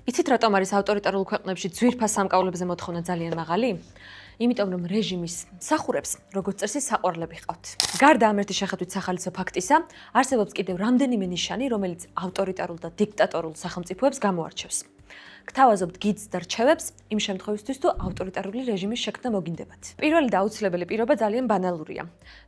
იცით რატომ არის ავტორიტარულ ქვეყნებში ძვირფას სამკაულებზე მოთხოვნა ძალიან მაღალი? იმიტომ რომ რეჟიმის მსახურებს როგორც წესი საყვარლები ჰყავთ. გარდა ამ ერთი შეხედვით სახალისო ფაქტისა, არსებობს კიდევ რამდენიმე ნიშანი, რომელიც ავტორიტარულ და დიქტატორულ სახელმწიფოებს გამოარჩევს. გთავაზობთ გიდს და რჩევებს იმ შემთხვევისთვის, თუ ავტორიტარული რეჟიმის შექმნა მოგინდებათ. პირველი და აუცილებელი პირობა ძალიან ბანალურია.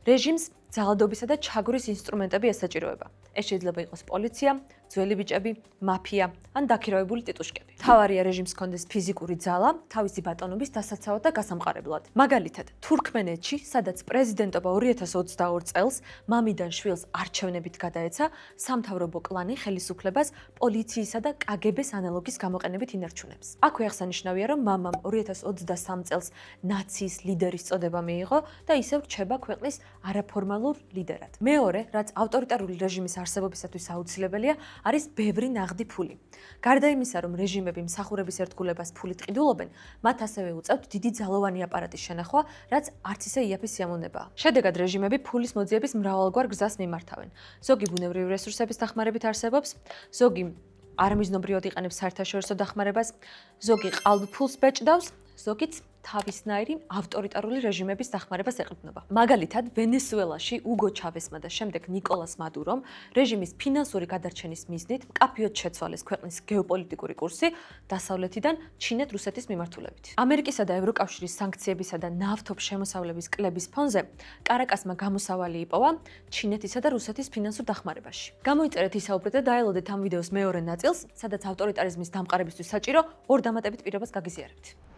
რეჟიმს ძალადობისა და ჩაგვრის ინსტრუმენტები ესაჭიროება. ეს შეიძლება იყოს პოლიცია, ძველი ბიჭები, მაფია ან დაქირავებული ტიტუშკები. მთავარია რეჟიმს ჰქონდეს ფიზიკური ძალა, თავისი ბატონობის დასაცავად და გასამყარებლად. მაგალითად, თურქმენეთში, სადაც პრეზიდენტობა 2022 წელს მამიდან შვილს არჩევნებით გადაეცა, სამთავრობო კლანი ხელისუფლებას პოლიციისა და კგბ-ს ანალოგის გამოყენებით ინარჩუნებს. აქვე აღსანიშნავია, რომ მამამ 2023 წელს ნაციის ლიდერის წოდება მიიღო და ისევ რჩება ქვეყნის არაფორმალურ ლიდერად. მეორე, რაც ავტორიტარული რეჟიმის არსებობისათვის აუცილებელია, არის ბევრი ნაღდი ფული. გარდა იმისა, რომ რეჟიმები მსახურების ერთგულებას ფულით ყიდულობენ, მათ ასევე უწევთ დიდი ძალოვანი აპარატის შენახვა, რაც არც ისე იაფი სიამოვნებაა. შედეგად რეჟიმები ფულის მოძიების მრავალგვარ გზას მიმართავენ. ზოგი ბუნებრივი რესურსების დახმარებით არსებობს, ზოგი არამიზნობრივად იყენებს საერთაშორისო დახმარებას, ზოგი ყალბ-ფულს ბეჭდავს, ზოგიც თავისნაირი ავტორიტარული რეჟიმების დახმარებას ეყრდნობა. მაგალითად, ვენესუელაში უგო ჩავესმა და შემდეგ ნიკოლას მადურომ რეჟიმის ფინანსური გადარჩენის მიზნით მკაფიოდ შეცვალეს ქვეყნის გეოპოლიტიკური კურსი დასავლეთიდან ჩინეთ-რუსეთის მიმართულებით. ამერიკისა და ევროკავშირის სანქციებისა და ნავთობის შემოსავლების კლების ფონზე კარაკასმა გამოსავალი იპოვა ჩინეთისა და რუსეთის ფინანსურ დახმარებაში. გამოიწერეთ ისაუბრეთ და დაელოდეთ ამ ვიდეოს მეორე ნაწილს, სადაც ავტორიტარიზმის დამყარებისთვის საჭირო ორ დამატებით პირობას გაგიზიარებთ.